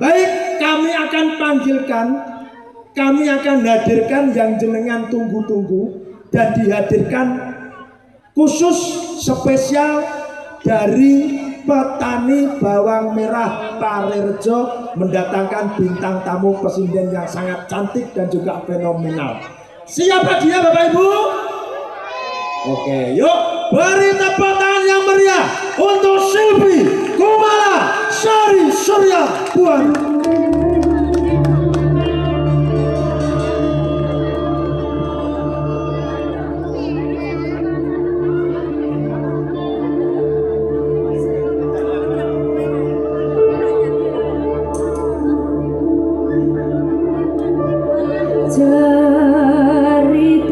Baik, kami akan panggilkan, kami akan hadirkan yang jenengan tunggu-tunggu dan dihadirkan khusus spesial dari petani bawang merah Parerejo mendatangkan bintang tamu pesinden yang sangat cantik dan juga fenomenal. Siapa dia Bapak Ibu? Oke, yuk beri tepuk tangan yang meriah untuk Silvi Kumala Sari Surya Buan. Jawi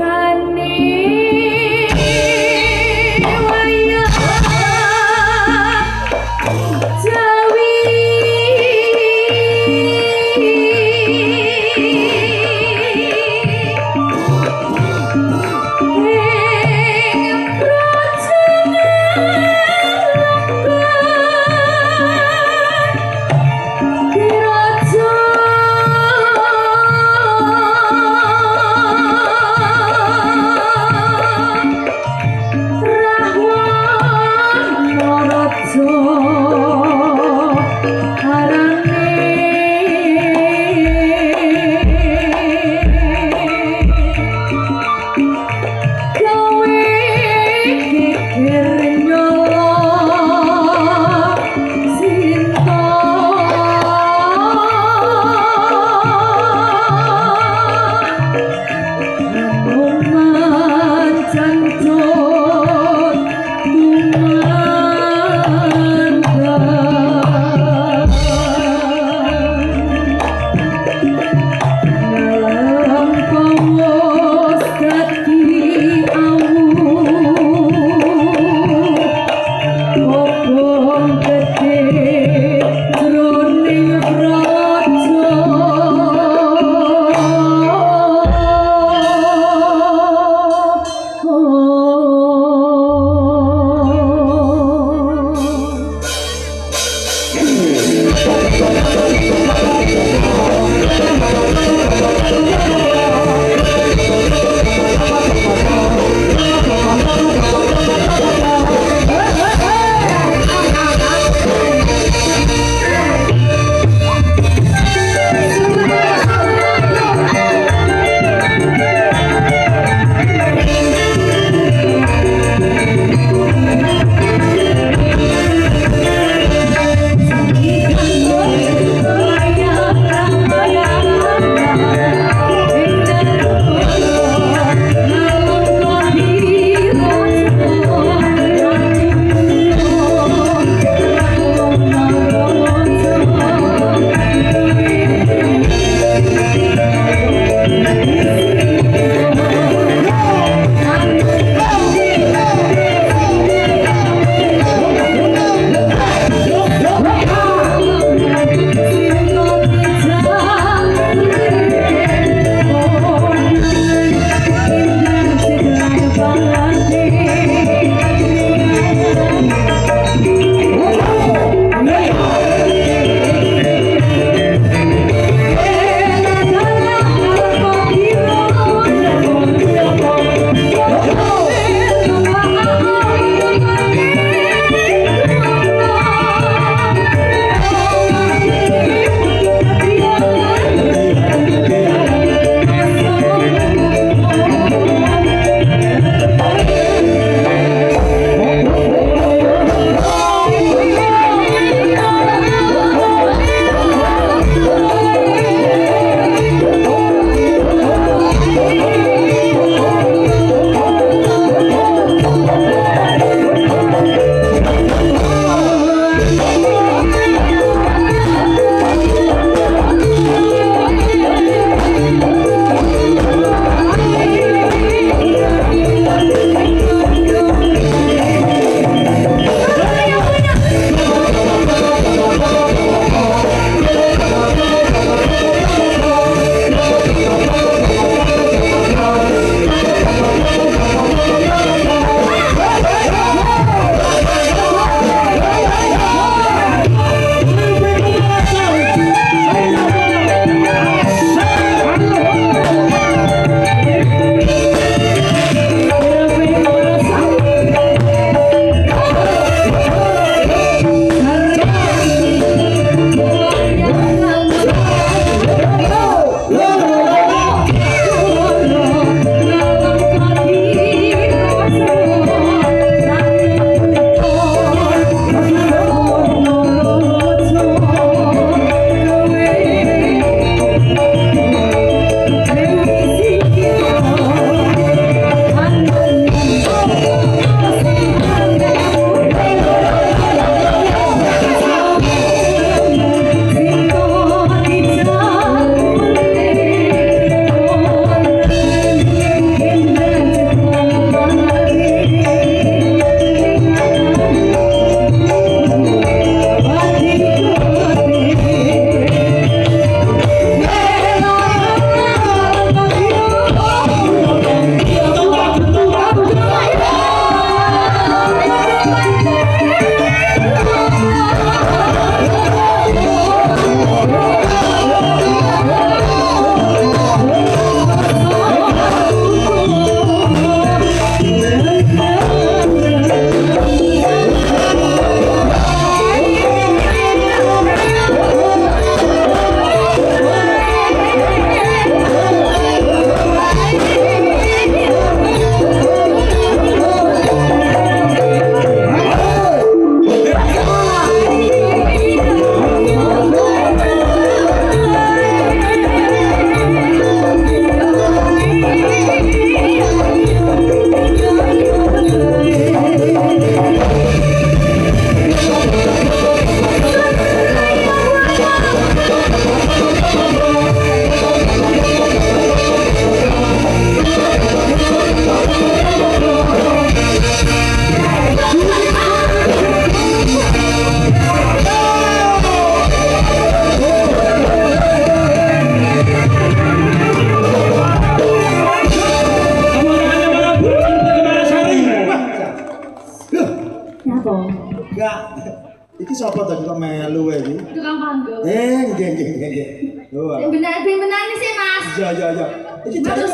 nggih. Oh. Benar-benar sih, Mas. Iya. Iki jare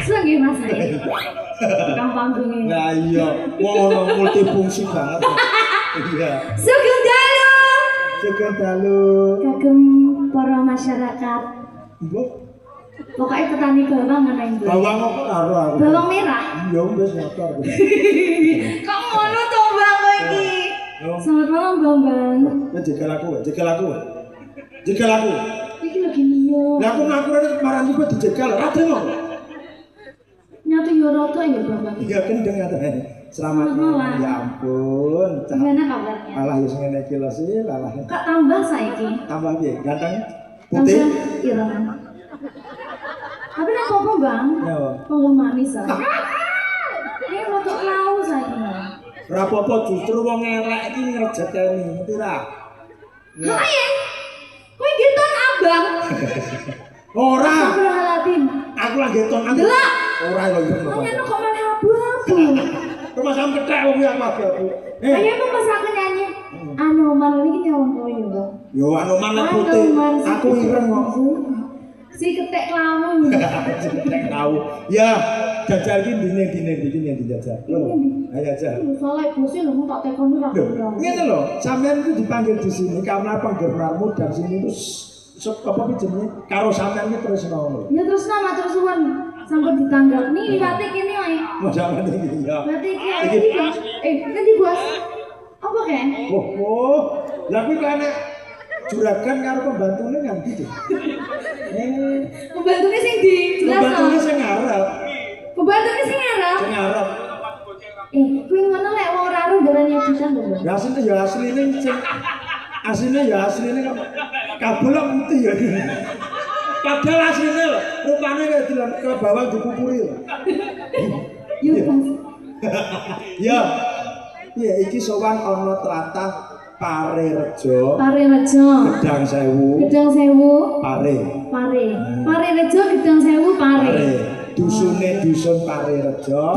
Seneng nggih, Mas. Tukang panggung. Nah iya, wong ono multifungsi banget. Iya. Sugeng dalu. Kagem para masyarakat. Mbok, Pokoknya petani bawang ana Ibu. bawang apa karo aku? Bawang merah. Iya, wis motor. Kok ngono to, Bang iki? Selamat malam, Bang. Jegal aku. Iki lagi niyo. Lah aku ngaku marani kok dijegal, ra dengo. Nyatu yo roto ya, Bang. Iya kendeng ya. Selamat malam. Ya ampun. Gimana kabarnya? Alah wis ngene iki lho sih, alah. Kok tambah saiki? Tambah piye? Ganteng? Putih? Ireng. Tapi nek apa, Bang? Ya. Kok manis ah. Ini rotok lau saiki. Ora apa-apa justru wong elek iki ngrejekeni, ngerti ra? Kok ya? Kowe giton Abang. Ora. Astagfirullahaladzim. Aku lagi ton aku. Delok. Ora lho iki. Kok nyanyi kok malah abu-abu. Rumah sampe kethek wong iki aku. Ayo memesaken nyanyi. Anoman iki nyawang kowe yo, Bang. Yo anoman putih. Aku ireng kok. Si ketek lamu. Ketek tahu. Ya, jajal iki dine dijajal. Ayo jajal. Soale bose lho tak tekoni ra. Ngene lho, sampean itu dipanggil di sini karena penggemarmu dan sini itu apa jenenge karo sampean iki terus ngono. Ya terus nama terus suwun sampun ditanggap. Nih liwate kene wae. Majalah iki ya. Berarti iki nanti Bos. Apa kan? Oh. Lah kuwi kene juragan karo pembantune nganti to. Pembantune sing di jelas. Pembantune sing ngarep. Pembantune sing ngarep. Sing ngarep. Kuwi ngono lek wong ora ro darane editan lho. Ya asline sing asline kan kabel putih ya. Padahal asline lho, rupane kaya dilan ke bawah dikukuri lho. Yo Bos. Ya. Piye iki sowan ana tlatah Parerejo. Gedang Sewu. Pare Rejo Gedang Sewu Pare. Dusun Parerejo.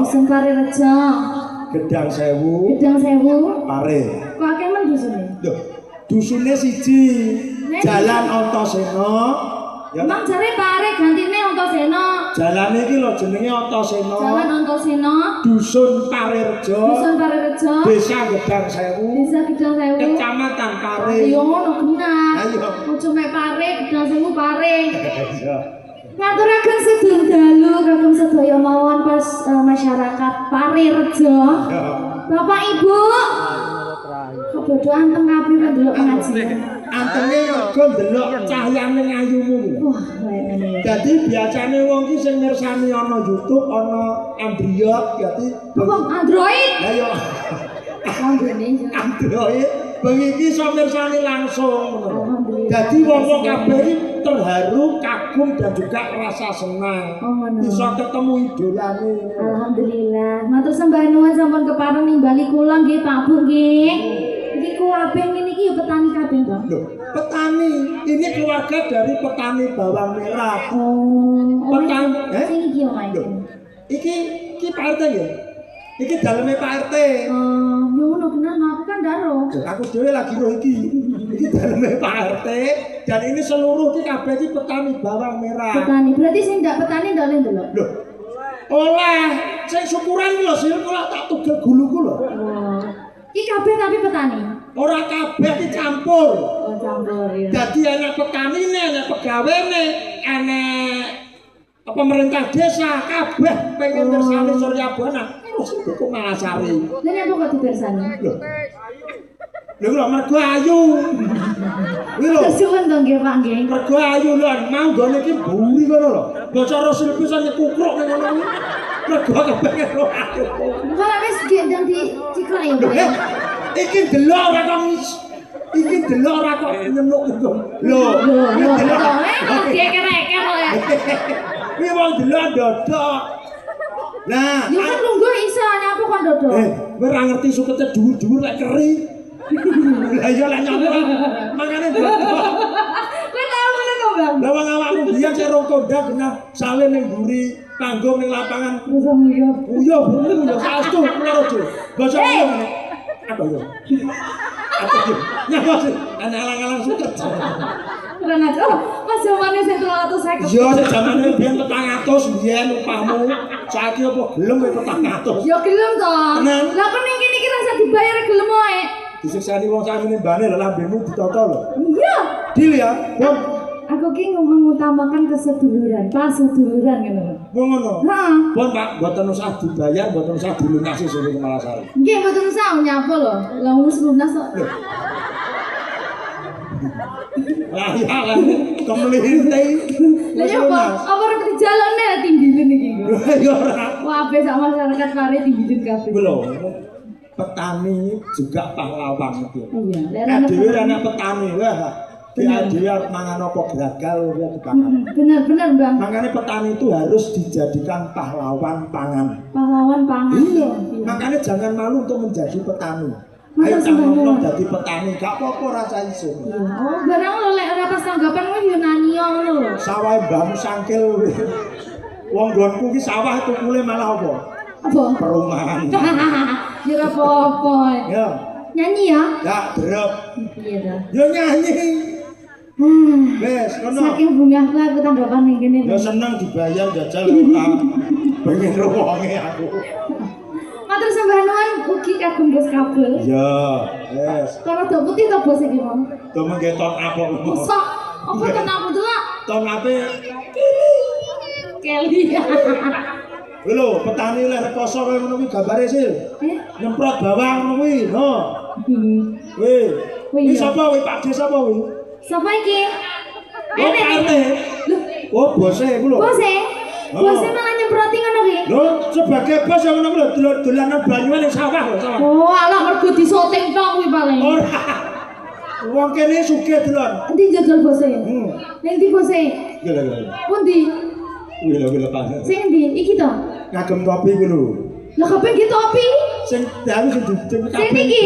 Gedang Sewu. Pare. Kok akeh men dusune? Lho, dusune siji. Jalan Antasena. Ya. Emang jare Pare gantine Antasena. Jalane iki lho jenenge Antasena. Jalan Antasena. Dusun Parerejo. Desa Gedang Sewu. Kecamatan Pare. Ayo ngono benar. Ayo. Ojo mek Pare Gedang Sewu Pare. Ngaturaken sedulur dalu kagem sedaya mawon pas masyarakat Parerejo. Bapak Ibu. Kebodohan teng kabeh ndelok pengajian. Antene mergo ndelok cahyane ayumu. Wah, ngene. Dadi biasane wong iki sing mirsani ana YouTube, ana Android, dadi Apa Android? Lah yo Anggone Android bengi iki iso mirsani langsung ngono. Alhamdulillah. Dadi wong kabeh iki terharu, kagum dan juga rasa senang. Oh, ngono. Iso ketemu idolane. Alhamdulillah. Matur sembah nuwun sampun kepareng nimbali kula nggih Pak Bu nggih. Iki kabeh ngene iki ya petani kabeh, Bang. Loh, petani. Ini keluarga dari petani bawang merah. Petani, Sing iki yo Mas. Iki Pak RT nggih. Iki daleme Pak RT. Yo ngono benar, aku kan ndaro. Aku dhewe lagi roh iki. Iki daleme Pak RT dan ini seluruh iki kabeh iki petani bawang merah. Petani. Berarti sing ndak petani ndak oleh ndelok. Loh. Oleh sing syukuran lho sih kula tak tugel guluku lho. Wah. Iki kabeh tapi petani. Ora kabeh iki campur. Oh, campur ya. Jadi ana petanine, ana pegawene, ana pemerintah desa kabeh pengen bersani Surya Buana. Terus itu Malasari. Lha nek kok dibersani? Lho lho mergo ayu. Kuwi lho. Kesuwen to nggih Pak nggih. Mergo ayu lho mau gone iki buri ngono lho. Bocah Rasul pisan nyekukruk ning ngono kuwi. Mergo kepengen lho ayu. Kok wis gendang di ciklek ya, Pak. Iki delok ora kok iki delok ora kok nyemuk itu. Lho, Geker-geker kok ya. Kuwi wong delok dodok. Nah, Yo kan lungguh iso nyapu kon dodok. kowe ora ngerti sukete dhuwur-dhuwur lek keri. Lah iya lek nyapu. Makane dodok. Kowe tau ngono kok, Bang? Lah wong awakmu biyen sik rong kondak kena salin ning mburi, panggung ning lapangan. Bisa nguyuh. Uyuh, bumi uyuh saestu karo Jo. Basa uyuh. Apa yo? Nyapa sih, alang-alang suket. Keren aja. Oh, Mas zamannya saya 350. Yo zamane biyen 400 biyen upahmu. Saiki apa gelem 400. Yo gelem to. Tenan. Lah kok ning kene iki rasa dibayar gelem wae. Disiksani wong sakmene mbane lho lambemu ditata lho. Iya. Dil ya, Bang. Aku ki mengutamakan keseduluran, paseduluran ngono lho. Wong ngono. Heeh. Pun Pak, mboten usah dibayar, mboten usah dilunasi sing Kemalasari. Nggih mboten usah nyapa lho. Lah wis lunas kok. Lah ya lah kemelinti. Lah nyapa? Apa rek dijalone timbilin iki kok. Ya ora. Wae sak masyarakat pare timbilin kabeh. Belum. Petani juga pahlawan itu. Iya, lek Nek ana dhewe ana petani wah. Dia dhewe arep mangan apa gagal ya dibakar. Bener, Bang. Makanya petani itu harus dijadikan pahlawan pangan. Pahlawan pangan. Iya, makanya jangan malu untuk menjadi petani. Masa Ayo sembahnya? tanggung jadi petani, gak apa-apa rasa iso. Iya. Oh, barang lo lek ora pas tanggapan kowe yo nani ngono lho. Sawah mbahmu sangkil. Wong nggonku ki sawah tukule malah apa? Apa? Perumahan. Ya ora apa-apa. Ya, Nyanyi ya? ya drop. Iya dah. Yo nyanyi. Wes, kono. Saking bungahku aku tanggapan ning kene. Ya seneng dibayar jajal ora. Pengen ruwonge aku. Matur sembah nuwun ugi kagem Bos Kabel. Ya, wes. Kalau do putih to bos iki mau. To menggetok apa? Mosok apa ten aku delok? Tong ape? Kelly. Lho, petani lek rekoso kaya ngono kuwi gambare sil. Nyemprot bawang ngono kuwi. No. Weh. Oh, Iki iya. sapa kuwi? Pak Des sapa kuwi? Sapa iki? Oh, Pak RT. Oh, bose iku lho. Bos e? Oh. Bos e malah nyemproti ngono ki. Lho, sebagai bos yang ngono kuwi lho, dolanan banyu ning sawah lho, sawah. Oh, alah mergo disoting tok kuwi paling. Ora. Wong kene sugih delon. Endi jajal bos e? Ning ndi bos e? Gila. Pundi? Gila Pak. Sing endi? Iki to. Ngagem topi kuwi lho. Lah kabeh iki topi. Sing dalu sing Sing iki.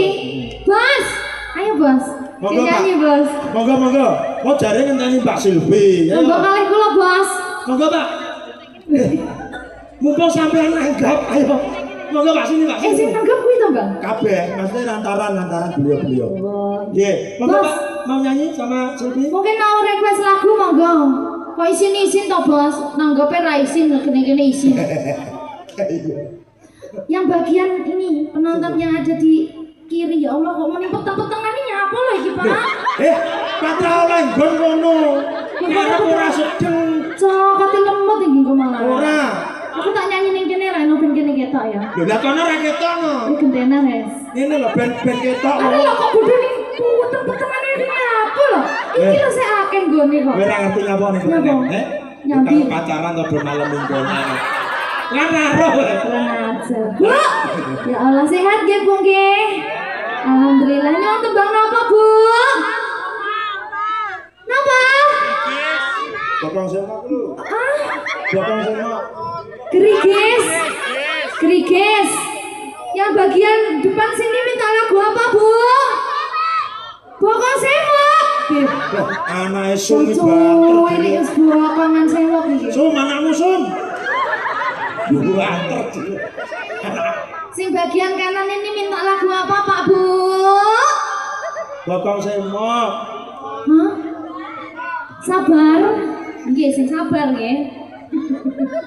Bos. Ayo bos. Monggo, Sing nyanyi Pak. bos. Monggo. Mau jare ngenteni Mbak Silvi. Ayo. Monggo kalih kula bos. Monggo, Pak. Mumpung sampean nanggap, ayo. Monggo Pak sini, Pak. Sing tanggap kuwi to, Bang? Kabeh, maksudnya lantaran beliau-beliau. Oh. Nggih, monggo Bos. Pak, mau nyanyi sama Silvi? Mungkin mau request lagu monggo. Kok isin to, Bos? Nanggape ra isin, kene-kene isin. Yang bagian ini penonton yang ada di kiri, ya Allah kok meni peteng-petengan ini apa lho iki, Pak? Patra oleh nggon ngono. Arep ora sedeng. Cok, kate lemot iki kok malah. Ora. Aku tak nyanyi ning kene ra ono ben kene ketok ya. Lho lah kono ra ketokno. Iki gentenan, Res. Ngene lho ben ketok. Ada lho kok bodho ning peteng-petengan ini apa lho? Iki lho sik akeh nggone kok. Kowe ora ngerti ngapa ning Ngapa? kene? Nyambi. Kalau pacaran to malam mingguan. Lan aro. Kurang ajar. Bu. Ya Allah sehat nggih, Bu nggih. Alhamdulillah nyon tembang napa, Bu? Napa? Bokong semak lu. Ah, Bokong semak. Gerigis. Gerigis. Yang bagian depan sini minta lagu apa, Bu? Bokong sewok. Anake sumi Cucu, banter. ini es bokongan sewok iki. Sum anakmu sum. Banter. Sing bagian kanan ini minta lagu apa, Pak, Bu? Bokong semak. Hah? Sabar. Nggih, sing sabar nggih.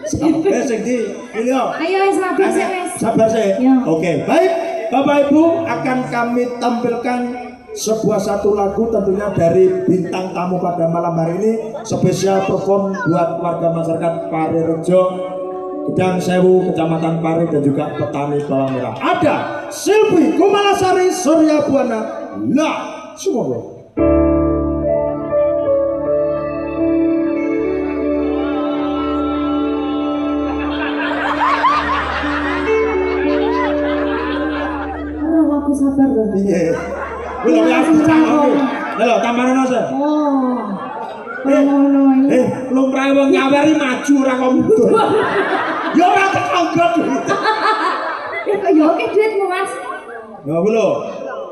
Sabar sing di. Ini yo. Ayo wis sabar sik wis. Sabar sih. Ya. Oke, baik. Bapak Ibu akan kami tampilkan sebuah satu lagu tentunya dari bintang tamu pada malam hari ini, spesial perform buat warga masyarakat Pare Rejo, Gedang Sewu, Kecamatan Pare dan juga petani bawang merah. Ada Silvi Kumalasari Surya Buana. Lah, semua. Oh, aku sabar loh. Iya. Belum ya dicangoni. Lho, tambahan aja. Oh. Ngono iki. Lumrahe wong nyaweri maju ora kok mundur. Ya ora tekonggot. Ya kok yo oke duitmu, Mas. Ya lho.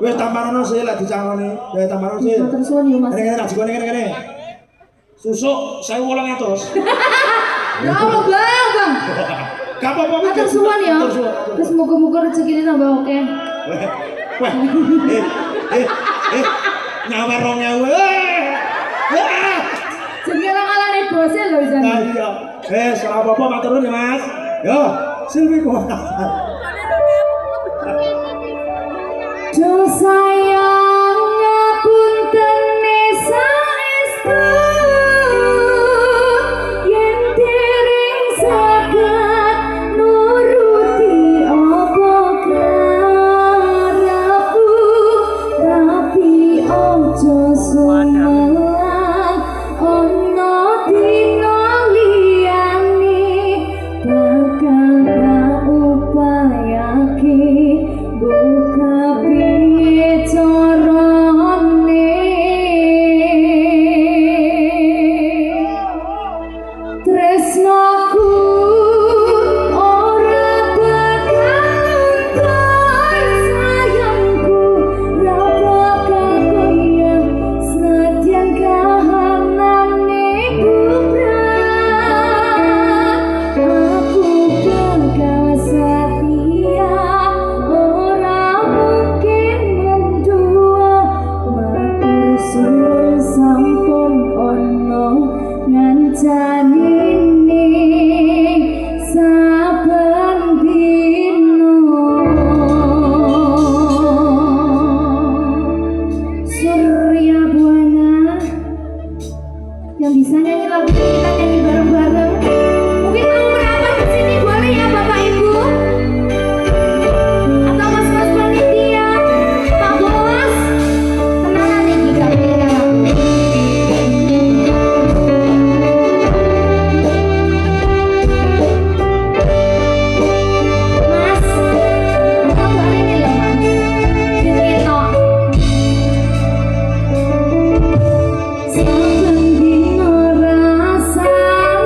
Wis tambahan sih lek dicangoni. Ya tambahan sih. Terus suwun yo, Mas. Ngene tak jikone ngene. Susuk 1800. Ya Allah, Bang. Gak apa-apa. Matur suwun ya. Terus muga-muga rezekine tambah oke. Wah. Nyawer 2000. Jenenge ora kalane bose lho jan. Nah iya. Ora apa-apa matur nuwun ya Mas. Yo, Silvi kumaha? Jo sayang ngapunten saestu yen dereng saged nuruti apa karepku tapi ojo sumelang ono dina liyane bakal tak upayake buka piye carane tresnaku ora bakal luntur sayangku ora bakal goyah senadyan kahanane bubrah aku bakal setia ora mungkin mendua matur suwun sampun ono ngancanine saben dino Surya Buana yang bisa nyanyi lagu ini kita nyanyi bareng-bareng mungkin mau merapat ke sini boleh ya Bapak Ibu atau mas-mas panitia Pak Bos tenanan nih kita pilih lagu Mas kita boleh nih loh Mas Dito saben dino rasane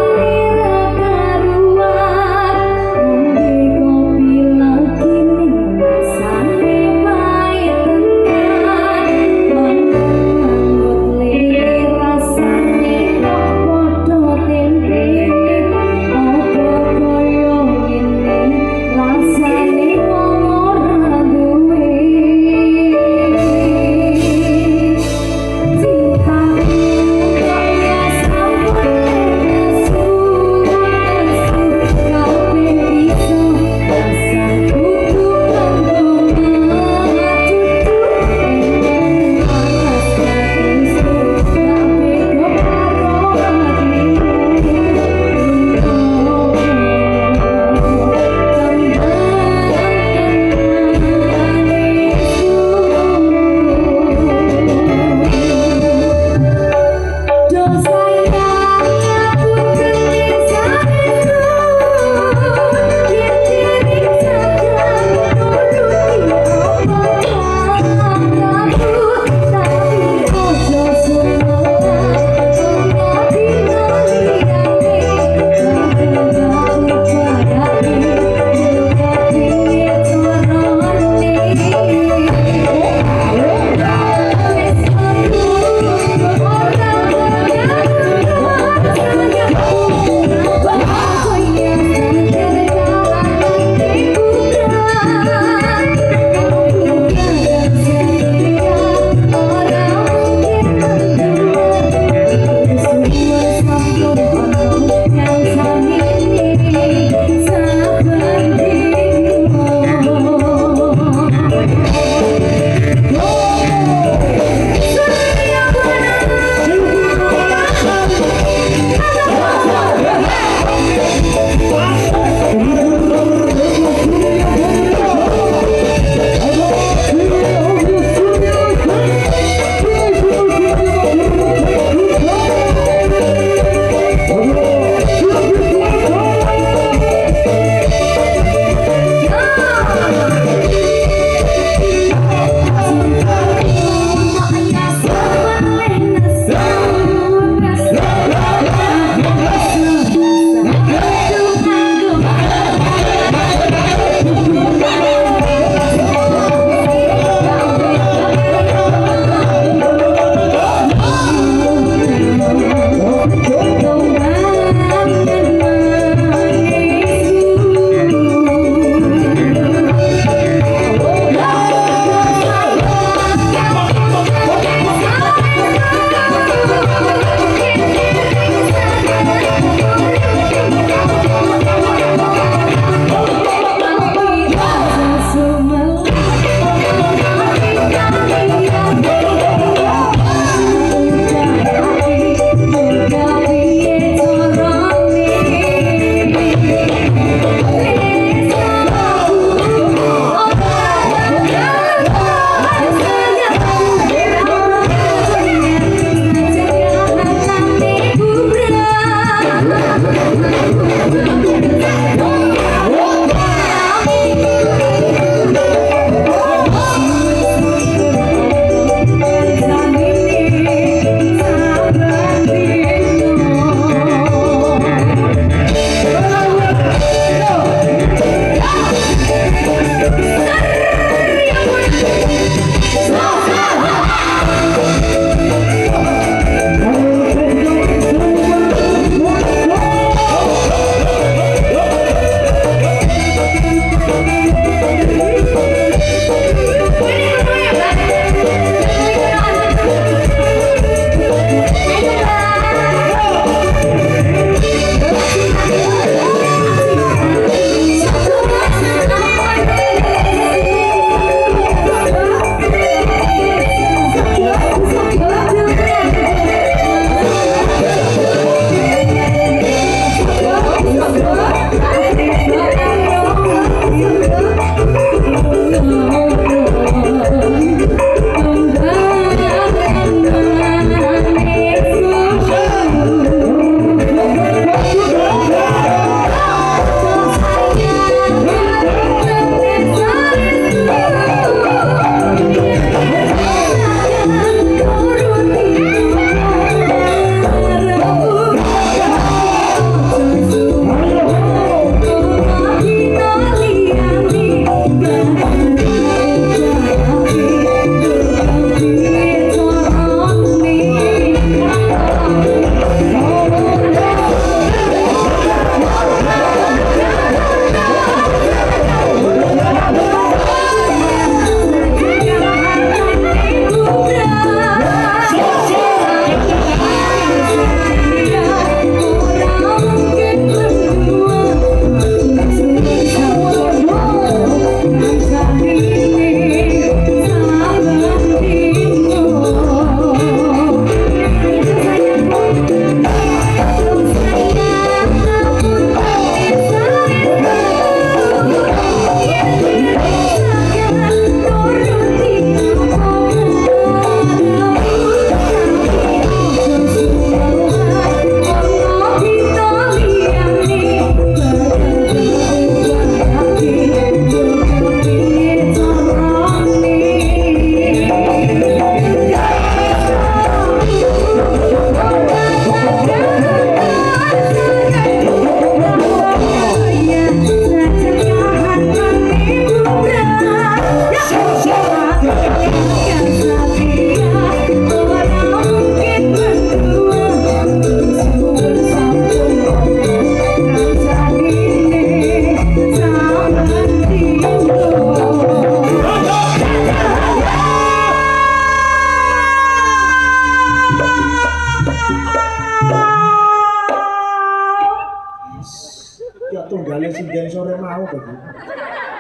jane sinden sore mau tadi.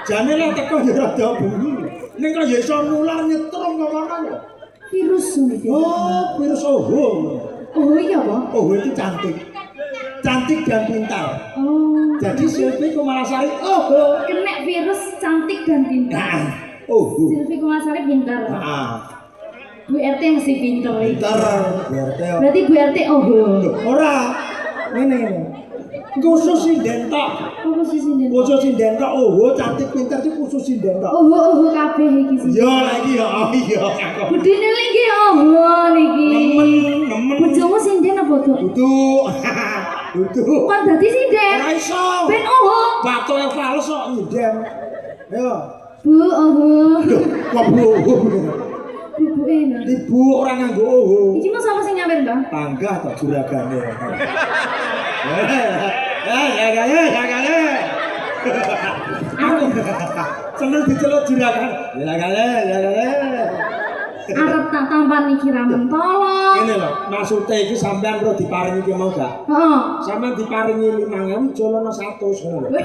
Jane lek teko ya rada bengi. Ning kok ya iso nular nyetrum ngono. Virus ini. Oh, virus oho. Oh iya, Pak. Oh, itu cantik. Cantik dan pintar. Oh. Jadi Silvi Kumalasari oho. Kena virus cantik dan pintar. Nah, oho. Silvi Kumalasari pintar. Nah, Bu RT mesti pintar. pintar. BRT. Berarti Bu RT oh. Ora. Ngene. Khusus sinden tok. Apa sih sini? Khusus sinden tok. Oh, cantik pintar itu khusus sinden tok. Oh kabeh iki sih. Ya lagi ya. Oh iya. Budine lagi oh niki. Nemen. Bojomu sinden apa tuh? Dudu. Kan dadi sinden. Ora iso. Ben oh. Batu yang fals kok nyinden. Ayo. Bu oh. Kok bu. Bu enak. Ibu orang nganggo oh. Iki mau sama sing nyamper, Bang? Tangga atau juragane. Ya. Aku seneng diceluk juragan. Ya. Arep tak tampan iki ra mentolo. Ngene lho, maksude iki sampean perlu diparingi ki mau gak? Heeh. Sampean diparingi 5.000 jolono 100 ngono lho.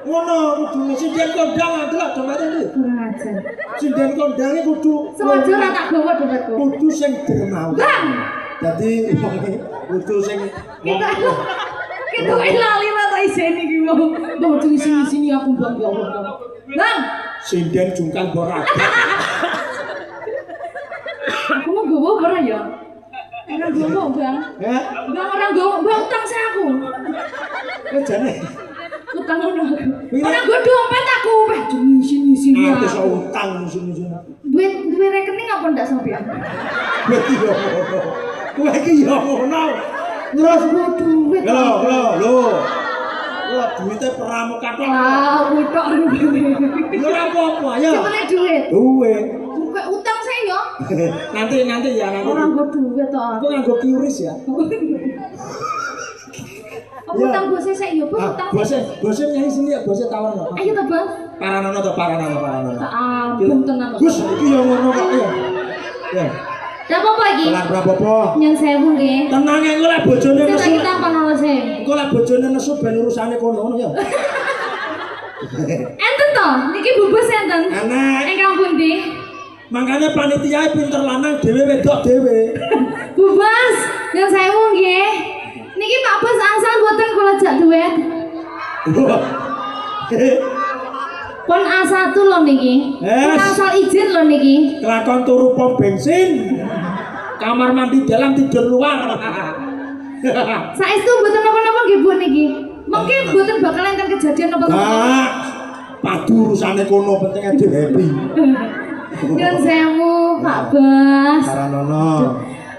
Ngono kudu sinden kondang delok domete iki. Kurang ajar. Sinden kondange kudu Sengaja ra tak gawa dompetku. kudu sing dermawan. Bang. Dadi kudu sing Kita lali ra tak iseni iki mau. Bawa di sini aku Bang ya Allah. Bang. sinden jungkal borak. Aku mau gawa ora ya? Ora gawa, Bang. Ya, Bang ora gawa, Bang utang saya aku. jane. Utang ngono. Ora nggo dompet aku. Wah, ngisi-ngisi Aku ya. iso utang sini. Duit rekening apa ndak sampean? Berarti yo. Kowe iki yo ngono. Terus Duit. lho. Wah, duite pramuka tok. Ah, utok. Ora apa-apa ya. Cuma duit. Duit. Kayak utang saya ya. Nanti ya nanti. Orang nggo duit to. Aku nganggo QRIS ya. Aku utang bose saya ya, Bang, utang. Bose nyai sini ya, bose tawar enggak? Ayo to, Bang. Paranono. Tak ampun tenan. Gus, iki yo ngono kok ya. Ya. Lah apa iki? Kelar berapa? Nyun sewu nggih. Tenang engko lek bojone Saya nesu. kita apa nono sih? Engko lek bojone nesu ben urusane kono ya. Enten to, niki bubus enten. Enak. Ingkang pundi? Makanya panitia pinter lanang dhewe wedok dhewe. Bubus, nyun sewu nggih. Niki Pak Bos asal boten kula jak duit. Pon A1 lho niki. Yes. Pon asal izin lho niki. Kelakon turu pom bensin. Kamar mandi dalam tidur luar. Saestu boten napa-napa nggih Bu niki. Mungkin boten bakal enten kejadian napa-napa. Nah, padu urusane kono pentingnya dhewe happy. Nyun sewu Pak Bos. Paranono.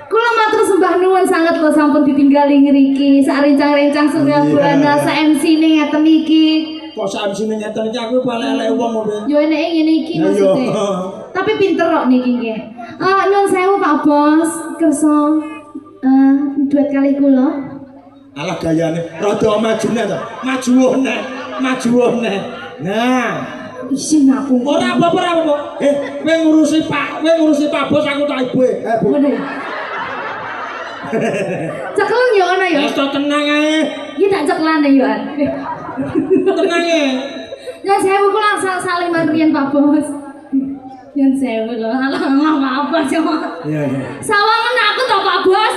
Kula matur sembah nuwun sanget lho sampun ditinggali ngriki. Sak rencang-rencang Surya Buana sak MC-ne ngeten iki. Kok sak MC-ne ngeten iki aku paling elek wong ngono. Yo eneke ngene iki Ya, maksudnya. yo. Tapi pinter kok niki nggih. Nyun sewu Pak Bos, kersa duet kali kula. Alah gayane rada majune to. Majuone. Nah, Isin aku. ora apa-apa. Kowe ngurusi Pak Bos aku tak ibu. Bu. Ngene. Ceklen yo ana yo. Wis tenang ae. Iki tak ceklane yo an. Tenang ae. Nyun sewu kula saliman riyen Pak Bos. Nyun sewu lho. Alah maaf Mas yo. Iya. Sawangen aku to Pak Bos.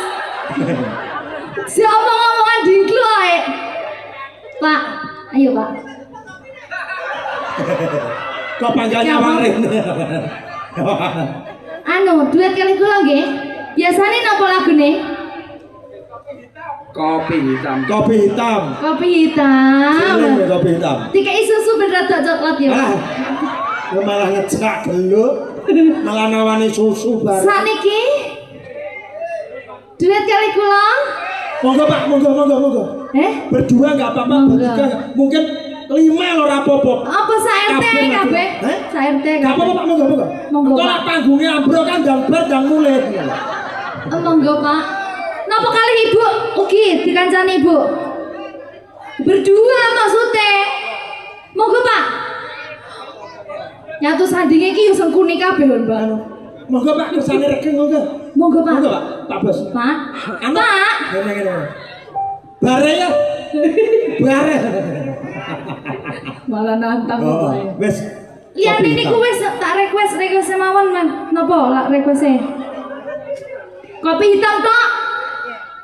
Si omong-omongan dingklu ae. Pak, ayo Pak. Kok panggalnya warin. Anu, duet kali kula nggih. Biasane napa lagune? Kopi hitam. Kopi hitam. Kopi hitam. Sini kopi hitam. Dikai susu ben rada coklat ya. Ah. Lu malah ngejak geluk. Malah nawani susu bareng. Sakniki duet kali kula. Monggo Pak, monggo. Berdua enggak apa-apa, Monggo. bertiga enggak. Mungkin 5 lho ora apa-apa. Apa sa RT kabeh? Heh? Sa RT Enggak apa-apa kabeh. Pak, monggo. Monggo, Engko Pak. lek panggunge ambruk kan ndang bar ndang mulih. Monggo Pak. Napa kali Ibu ugi dikancani Ibu? Berdua maksudnya. Monggo Pak. Nyatu sandinge iki yo sengkuni kabeh lho Mbak. Monggo Pak, kersane reking monggo. Monggo Pak. Monggo Pak, Pak Bos. Pak. Anu, Pak. Ngene. Bare ya. Bare. Malah nantang Oh, bae. wis. Iya kopi ini hitam. wis tak request mawon man. Napa lak request-e? Kopi hitam tok.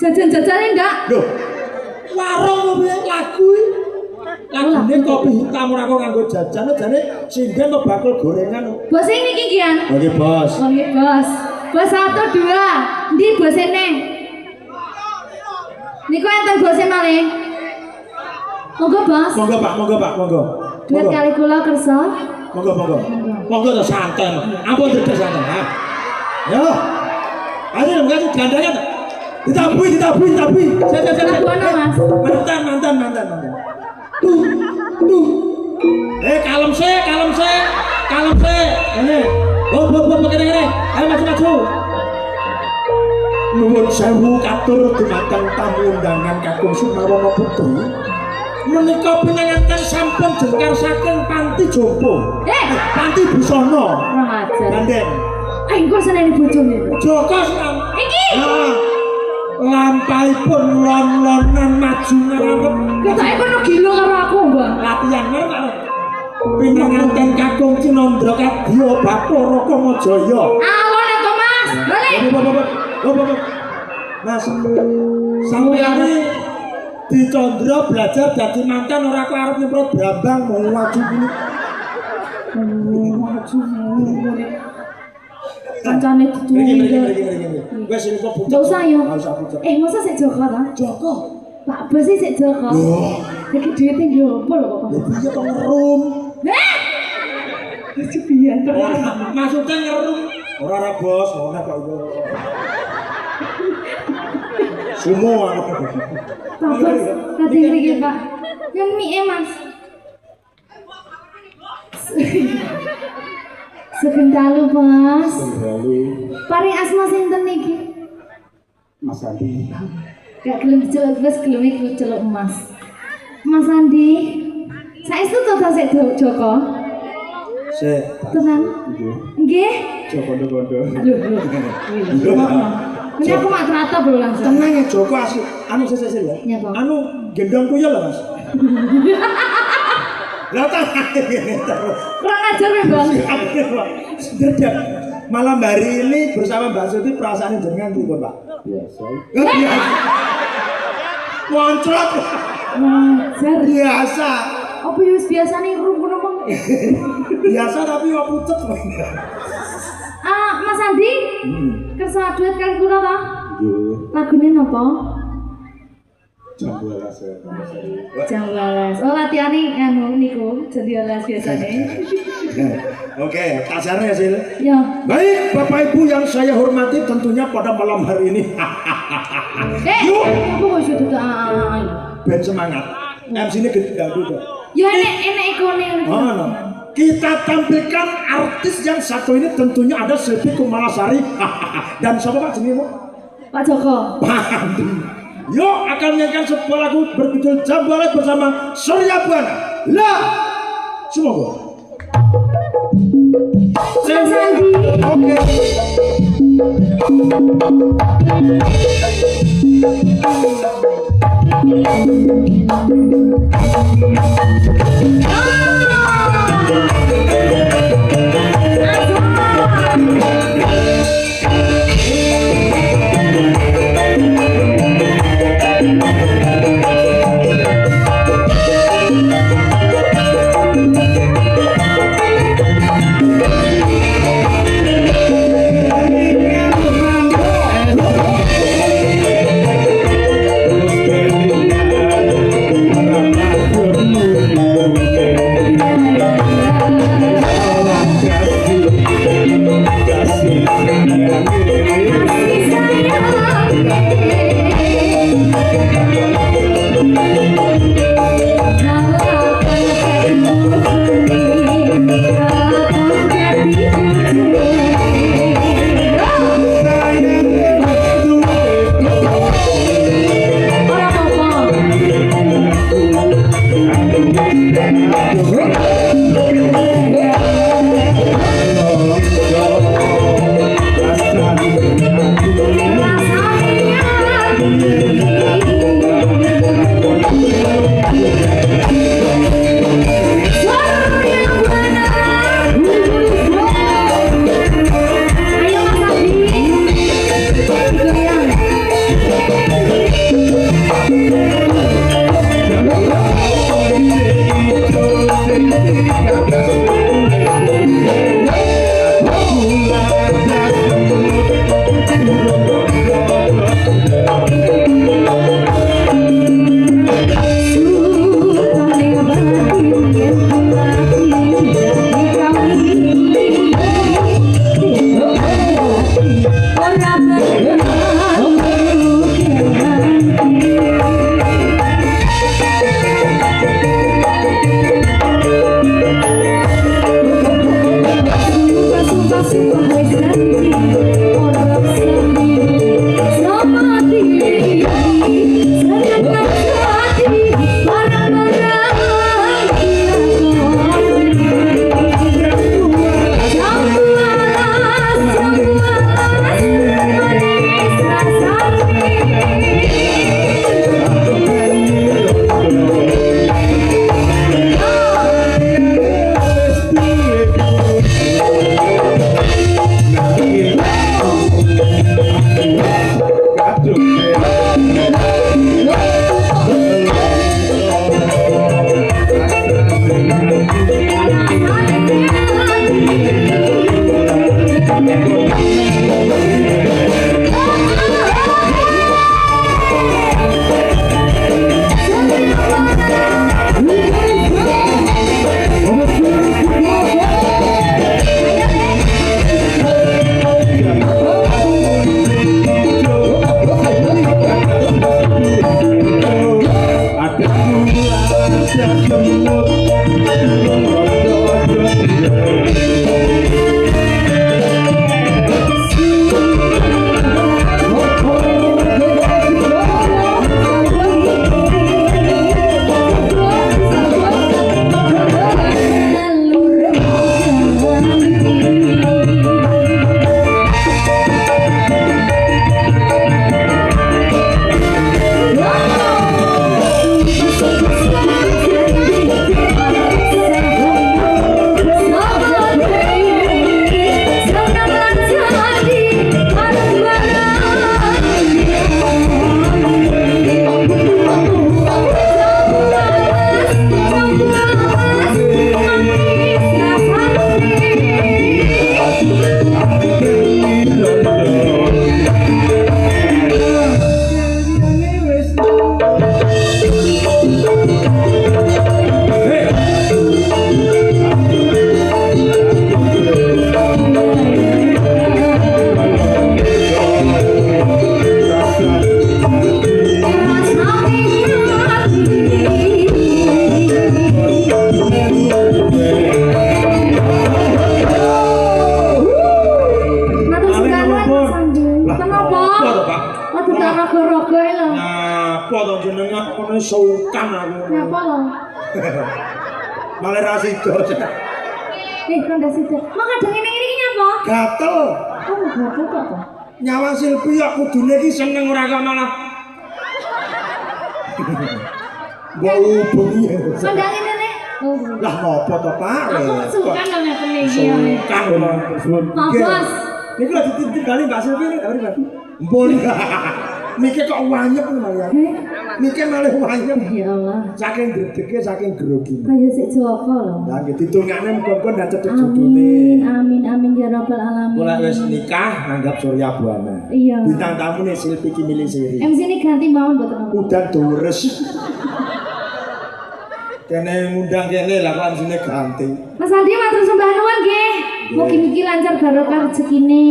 Jajan-jajane ndak? Loh, warung kopi lagu lagune kopi hitam ora kok nganggo jajan jane sinden kok bakul gorengan. Bos ini kikian. Oke, Bos. Oke, bos. Bos 1 2. Ndi bosene? Niku enten bose malih. Monggo, Bos. Monggo, Pak, monggo, Pak, monggo. Duit Monggo. kali kula kersa. Monggo, monggo. Monggo to santai. Ampun dedek santai. Ha. Yo. Ayo enggak gandanya. Ditabui. Saya. Lagu ana, Mas? Mantan. Tuh. Kalem sih. Ini. Bob kene. Ayo maju. Nuwun sewu katur dumateng tamu undangan Kakung Sumarwana Putri. Menika pinanganten sampun jengkar saking Panti Jompo. Panti Busana. Kurang ajar. Gandeng. Engko seneni bojone. Joko Sinan. Iki. Nah, lampahipun lon-lonan maju ngarep. Ketake kono gila karo aku, Mbak. Latihan ngarep. Pinanganten Kakung Cinandra Kadya Bathara Kamajaya. Alon to, Mas. Balik. Bapak. Mas, sampeyan di Condro belajar dadi mantan ora kok arep nyemprot brambang mau maju gini. Kancane dituwil. Wes iki kok Enggak usah ya. Enggak usah pucat. Masa sik Joko ta? Joko. Pak Bos sik Joko. Loh, Iki duwite njopo lho kok. ya piye kok ngerum? Cepian to. Maksudnya ngerum. Ora Bos, ora kok iku. Sumo aku. Pak Bos, kadang mriki Pak. Yang mie Mas. Segentalu Mas. Lalu Paring asma sinten niki? Mas Andi. Gak gelem diceluk Bos, gelem iki celuk Mas. Mas Andi. Saestu to ta sik Joko? Sik. Tenan. Nggih. Joko kondo. Aduh. Ini aku mak teratap lho langsung. Tenang ya Joko asli. Anu sik ya. Iya, Pak. Anu gendong kuyel lah Mas. Lah tak ngene terus. Kurang ajar ya Bang. Dedek. Malam hari ini bersama Mbak Suti perasaan jenengan pripun, Pak? Biasa. Moncrot. Wajar. Biasa. Apa ya wis biasane ngono Bang? Biasa tapi kok pucet. Mas Andi, kersa duet kali kula ta? Nggih. Lagune napa? Jam 12 ya. Jam 12. Oh latihane anu niku jam 12 biasane. Oke, kasarnya ya Sil. Ya. Baik, Bapak Ibu yang saya hormati tentunya pada malam hari ini. Yuk, Apa kok iso tutuk ben semangat. MC ini gede dulu. Ya enek ikone. Oh, no. Kita tampilkan artis yang satu ini tentunya ada Silvi Kumalasari. Dan siapa Pak jenengmu? Pak Joko. Pandi. Yuk akan menyanyikan sebuah lagu berjudul Jambalet bersama Surya Buana. Lah, semoga. Mas Andi. Oke. apa to jenenge kono sultan aku. Kenapa lo? Malah ra sida. Kan dah situ. Mau kadang ini apa? Gatel. Oh, gatel kok. Nyawa Silvi ya kudune iki seneng ora kok malah. Bau bengi. Kadang ini nih. Oh, Lah ngopo to, Pak? aku suka nang ngeten iki. Sultan. Pak Bos. Niku lagi ditinggali Mbak Silvi nek bari Mbak. Mpun. Mikir kok wanyep malah. Mikir malah wanyep. Ya Allah. Saking gredege, saking grogi. Kayak sik Joko lho. Lah nggih ditungane muga-muga ndak cedhek Amin, judune. amin, amin ya rabbal alamin. Mulai wis nikah nganggap Surya Buana. Iya. Bintang tamu nih Silvi Kimili Siri. MC ini ganti mawon mboten apa. Udan dures. Kene ngundang kene lah kok sine ganti. Mas Andi matur sembah nuwun nggih. Mugi-mugi lancar barokah rezekine.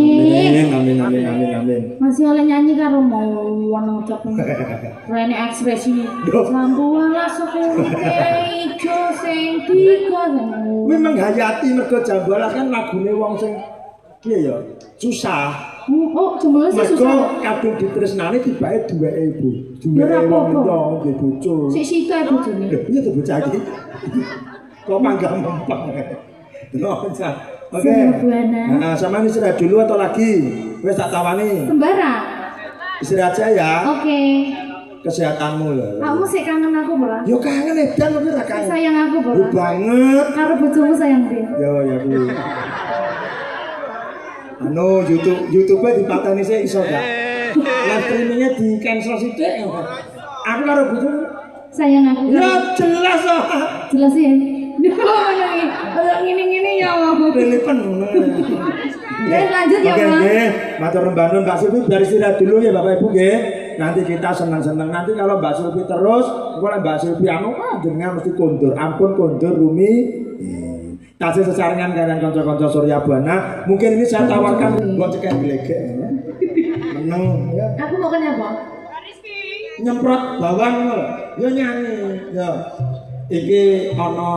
Amin amin amin amin. Masih oleh nyanyi karo mawon ucap. Rene ekspresi. Sambuala sepurite ijo sing digono. Kuwi menghayati mergo Jambala kan lagune wong sing piye ya? Susah. Oh, jembule sih Mergo susah. kadung ditresnani tibake duweke ibu. Ya ora Duweke wong apa-apa. liya nggih bojo. Sik sito e bojone. Lho, iya to bocah iki. Kok panggah mempeng. No, Cak. Oke. Surya Buana. Nah, sama istirahat dulu atau lagi? Wes tak tawani. Sembarang. Istirahat aja ya. Oke. Kesehatanmu ya. Kamu sih kangen aku, Bro. Yo kangen edan tapi ra kangen. Sayang aku, Bro. Yo banget. Karo bojomu sayang dia. Yo ya kuwi. Anu YouTube-e dipateni sik iso gak? Live streaming-nya di cancel sithik. Aku karo bojomu. Sayang aku. Ya jelas kok. Jelas ya. Kalau ngini-ngini ya Allah. Telipen. Lanjut ya, Oke, Bang. nggih. Matur nuwun Mbak Silvi biar istirahat dulu ya Bapak Ibu nggih. Nanti kita senang-senang. Nanti kalau Mbak Silvi terus, kalau Mbak Silvi anu jenengan mesti kondur. Ampun kondur Rumi. Tasih sesarengan kalian kanca-kanca Surya Buana. Mungkin ini saya tawarkan buat cekek glegek. Meneng ya. Aku mau kenapa? Nyemprot bawang lho. Ya nyanyi. Ya. Iki ana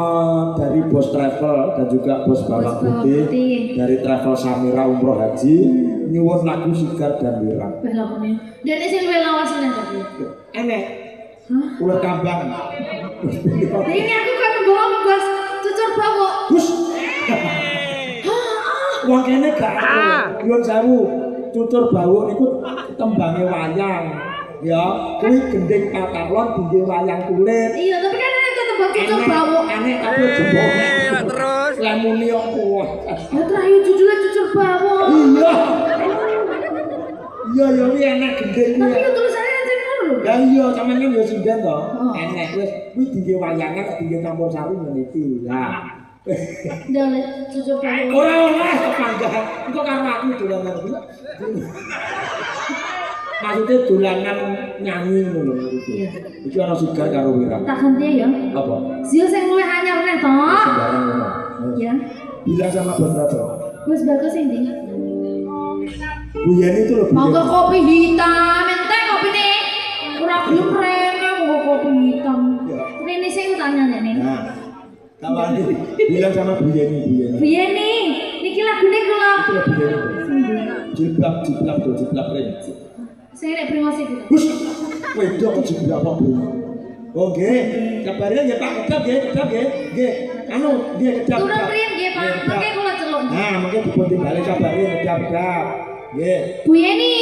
dari Bos Travel dan juga Bos Bawang Putih dari Travel Samira Umroh Haji nyuwun lagu Sigar dan Wirang. Belakangnya. Dan ini sing lawas tadi. Enek. Hah? Ular kambang. Nah, ini aku kan bawa bos cucur bawa. Gus. Wong kene gak. Nyuwun sewu. Cucur bawu niku tembange wayang. Ya, kuwi gending pakarlon tinggi wayang kulit. Iya, tapi kan ini tetep buat cucur bawa. Aneh tapi jebol. Terus lemuni kok kuat. Ya terakhir judulnya cucur bawa. Iya. Iya ya kuwi enak gending Tapi kuwi. itu tulisannya nanti ngono lho. Ya iya sampeyan kan ya sinden to. Oh. Enek wis kuwi tinggi wayangan tinggi campur sari ngene iki. Lah. Udah cucur bawa. Ora oleh kepanggahan. Engko karo aku dolanan kuwi. Maksudnya dolanan nyanyi ngono iki. Iya. Iki ana Sigar karo Wirang. Tak ganti ya. Apa? Sio sing luwih anyar neh to. Sembarang ngono. Ya. Bilang sama Bos Rato. Wis bagus ini. Bu Yeni itu loh. Bu Monggo Yeni. kopi hitam, ente kopi nih. Ora gelem rene monggo kopi hitam. Rene sing tanya nih. Nah, kawan bilang sama Bu Yeni, Bu Yeni. Piye nih? Niki lagune kula. Itu loh Bu Yeni. Jiplak tuh, jiplak ring. Sing nek promosi gitu. Gus, wedok kok jiplak apa Bu? Oh nggih, kabarnya ya Pak, kedap nggih. Nggih. Anu, nggih kedap. Turun priyen nggih, Pak. Mangke kula celuk. Nah, mungkin dipun timbali kabarnya kedap. Nggih. Bu Yeni.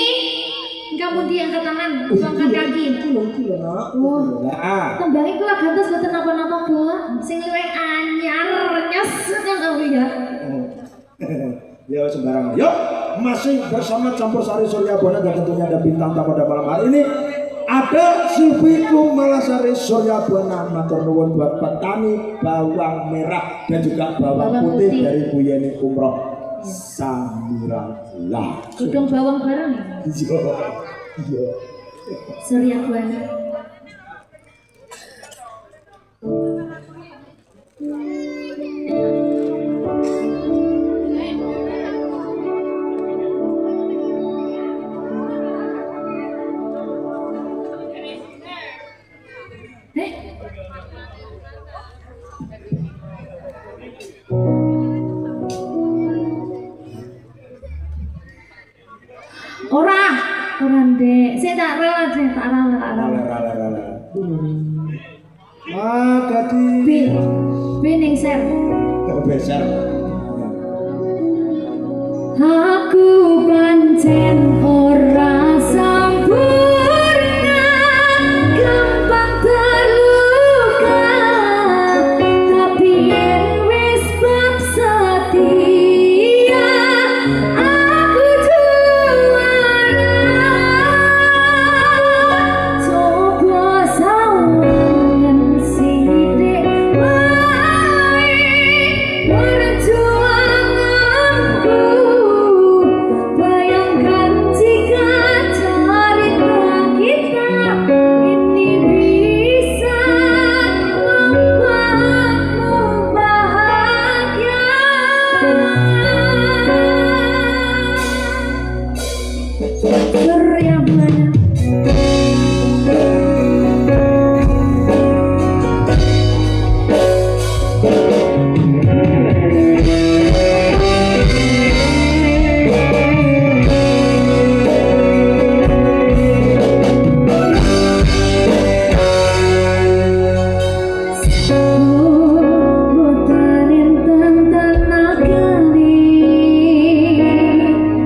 Kamu diangkat tangan, angkat kaki. Itu loh, Nak. Oh. Lah. Tembangi kula gantos boten napa-napa, Bu. Sing luwih anyar nyes ngono ya. Ya sembarangan. Yuk, masih bersama Campur Sari Surya Buana dan tentunya ada bintang tamu pada malam hari ini. Ada Silvi Kumalasari Surya Buana, matur nuwun buat petani bawang merah dan juga bawang Bawang putih putih. dari Bu Yeni Umroh Samira. Godhong bawang bareng. Iya. Surya Buana. Ora ndek. Saya tak rela, tak rela. Magadi Bi ning ser. beser. Aku pancen ora sampurna, gampang terluka, tapi yen wis bab setia, aku juara. Coba sawangan sithik wae, perjuanganku. Bayangkan jika cerita kita ini bisa membuatmu bahagia. Surya Buana. Botanin tantan nagari,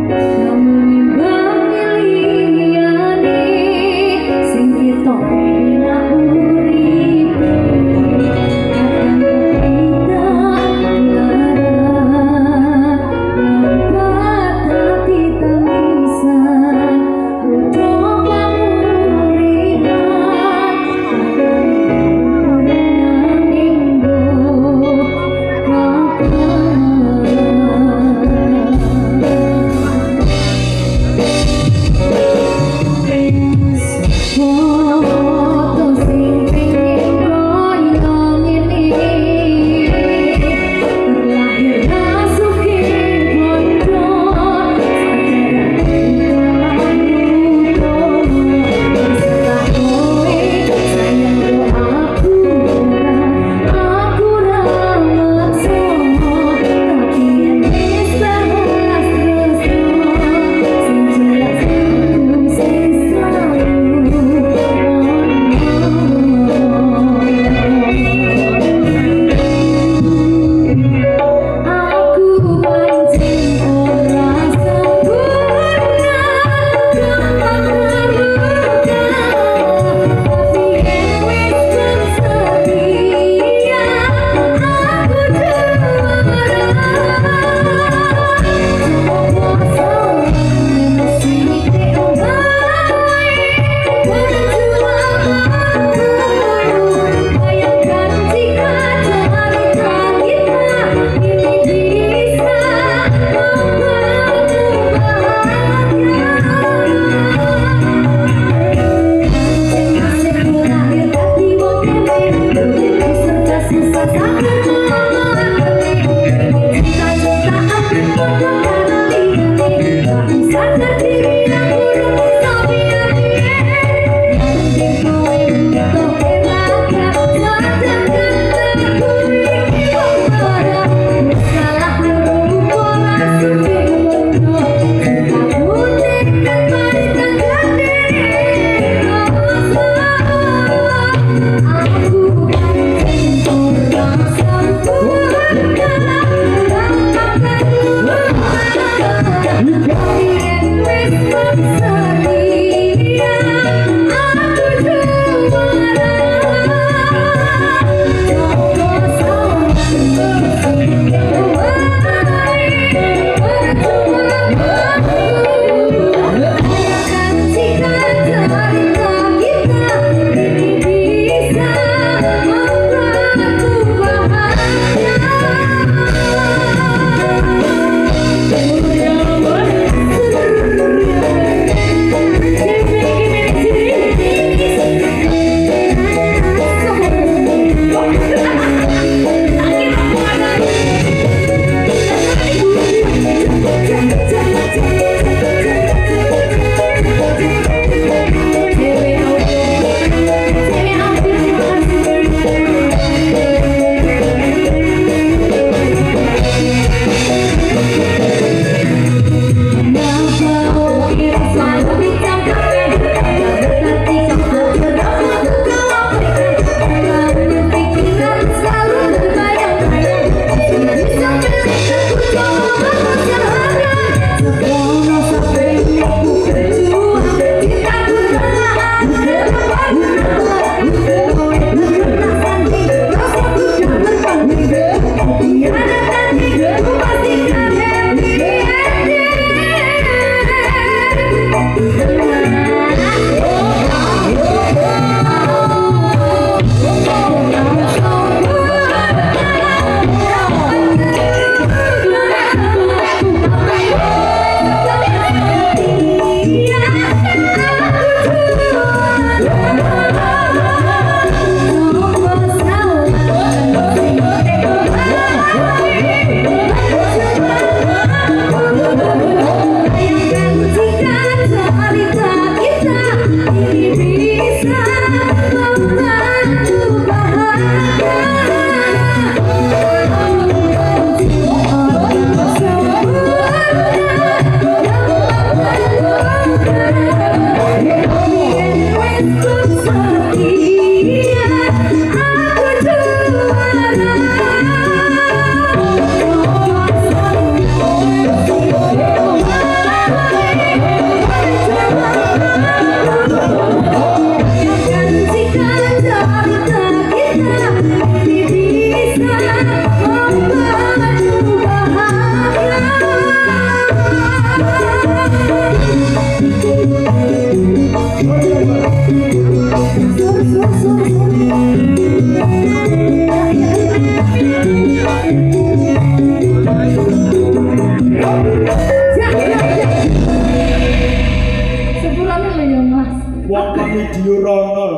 kamu nimbang liyane, sing kita bina uripe, akan kita lara, lambat hati tangisan, udah pamurihan.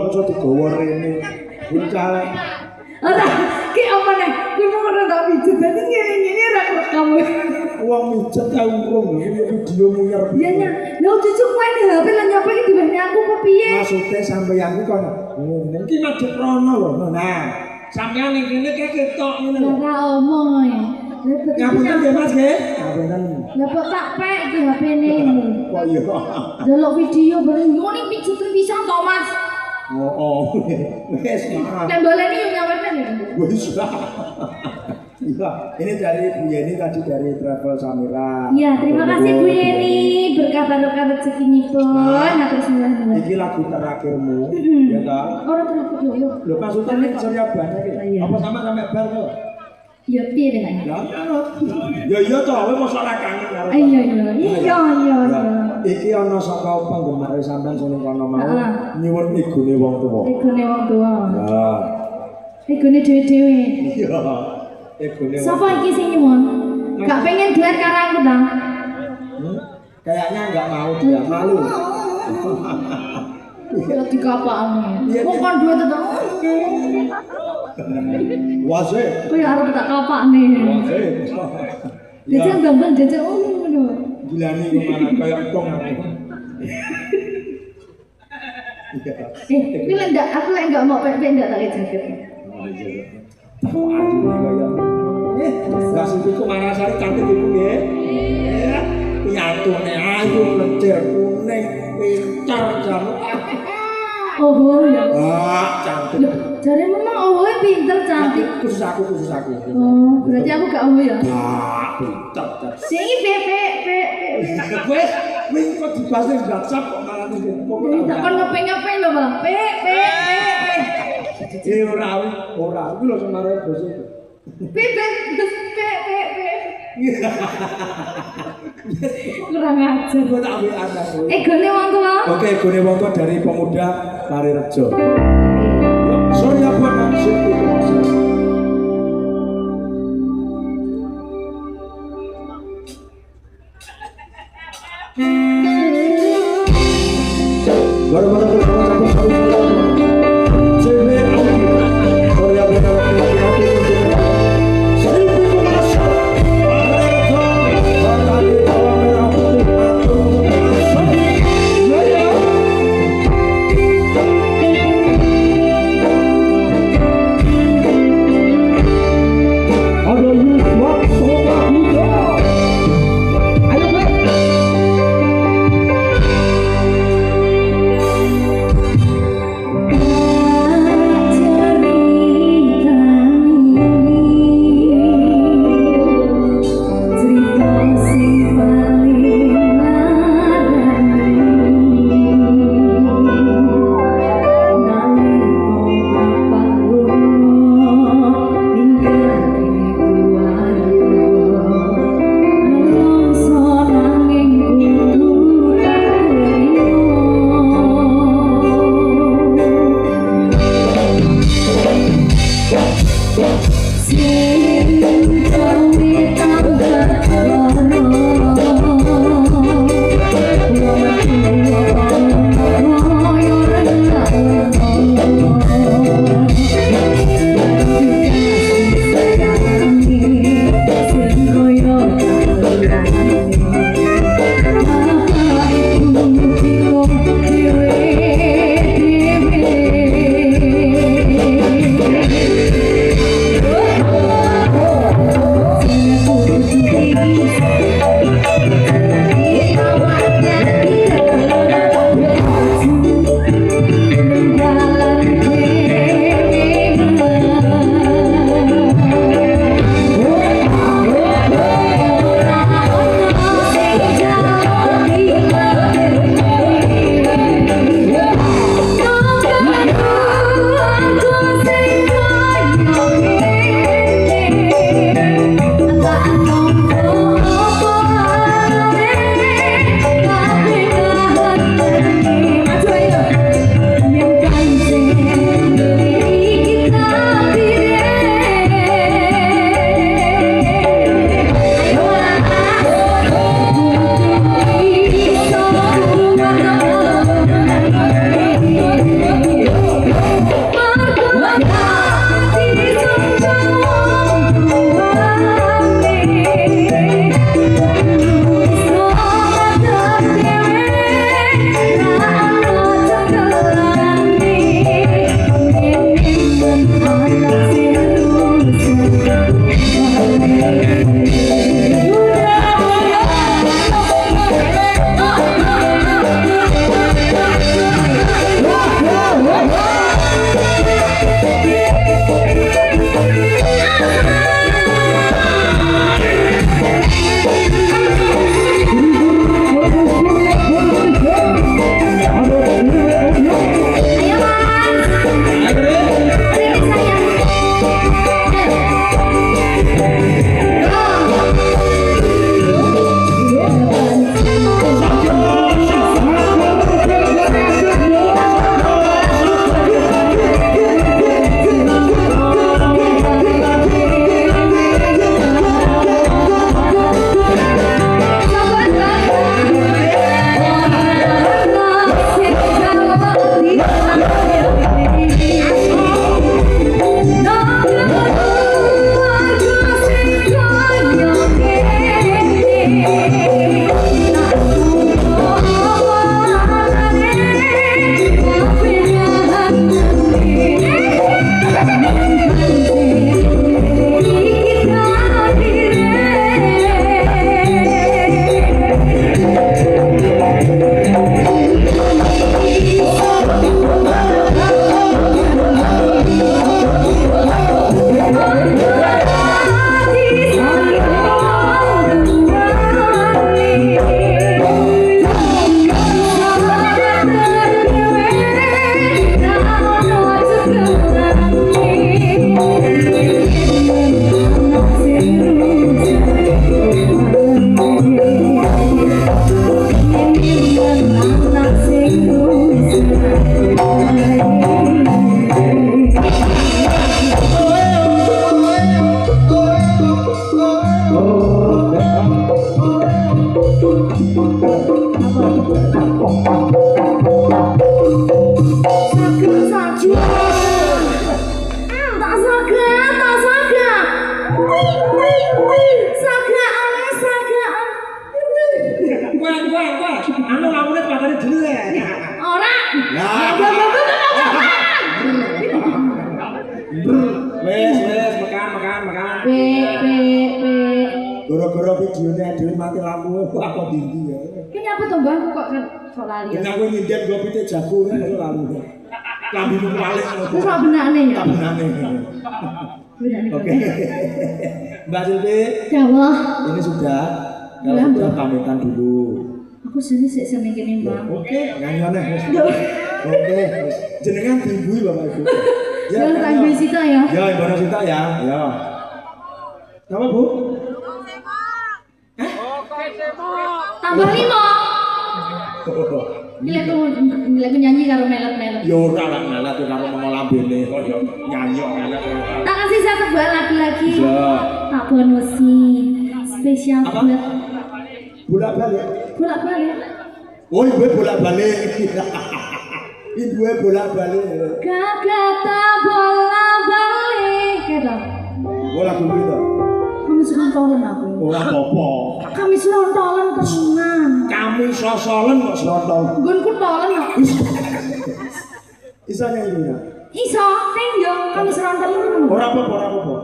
kanca digawa rene. Bocah. Ora, ki apa nih? Ki mau ora tak pijet. Dadi ngene-ngene ora rekam. Wong mijet ta urung lho video munyar. Iya nya. Lho cucu kowe di HP lan nyapa iki diwehne aku apa piye? Maksude sampeyan ku kon ngene iki madhep rono lho. Nah, sampeyan ning kene kek ketok ngene lho. Ora omong ya. Ngapunten nggih Mas nggih. Ngapunten. Lah kok tak pek iki HP-ne. Kok iya. Delok video bareng yo ning pijet pisan to Mas. Oh. Wes maaf. Nek boleh nih nyawetnya nih. Wis. Iya, ini dari Bu Yeni tadi dari Travel Samira. Iya, terima kasih Bu Yeni. Berkah barokah rezekinipun. Atur sembilan. Iki lagu terakhirmu, ya ta? Orang terakhir dulu. Lho maksudnya nek Surya Bana iki. Iya. Apa sampe bar kok? Ya piye dengan? Ya iya toh, kowe mosok ora kangen karo. Iya. Iya. Iki ana saka penggemar sampean sing ning kono mau nyuwun igune wong tuwa. Egone wong tua. Ya. Egone dhewe-dhewe. Iya. Igune. Sapa iki sing nyuwun? Gak pengen duet karo aku ta? Kayaknya enggak mau dia, malu. Ya dikapakane. Kok kon duet to? Wase. Kowe arep tak kapakne. Wase. Jajal gambar jajal ngono. Gilani kemana kayak tong aku. Ini lendak, aku lek enggak mau pek ndak tak jaket. Gak situ ku Marasari cantik ibu nggih. Piantune ayu lecir kuning pinter jan. Oh ya. Wah, cantik. Jare memang oh pinter cantik. Khusus aku. Oh, berarti aku gak oh ya. Wah, pinter. Sing pe. Wis kok dibahas ning WhatsApp kok malah ning Ini tak kon ngepe lho malah. Pe. Ora. Iki lho semare bos itu. Pe. Kurang ajar. Kok tak ambek anak kowe. Gone wong tuwa. Oke, gone wong tuwa dari pemuda Lari Rejo. Sorry aku akan sip itu maksud. Baru-baru bersama satu CW Audio. Sorry aku akan Gara-gara videonya dhewe mati lampu aku dindi ya. Ki nyapa to Mbah aku kok kok lali. Yen aku nyinden go pite jago kan aku lalu. Lambimu paling Terus kok benane ya? benane. Benane. Oke. Mbak Silvi, Dawuh. ini sudah. Ya, Kalau sudah Mbak. pamitan dulu. Aku sini sik seneng kene, Mbah. Oke, nyanyiannya. Oke, jenengan dimbui Bapak Ibu. Jangan nyanyi. tanggung sita ya. Ya, Ibu Rosita ya. Ya. Nama Bu? Tambah 5. Nilai nyanyi karo melet-melet. Ya ora lah melet karo mau lambene kok ya nyanyi kok melet. Tak kasih satu buat laki-laki. Ya. Tak bonusi spesial Apa? buat Bolak-balik. bolak-balik. Oh, ibu bolak-balik. Ibu bolak-balik. Kata bolak-balik. Kata. Oh, lagu gitu. Kami serontolan aku. Ora apa-apa. Kami serontolan tenan. Kami sosolen kok serontol. Gunku tolen kok. Bisa nyanyi ya? Iso, ning yo kami serontolan. Ora apa-apa, ora apa-apa.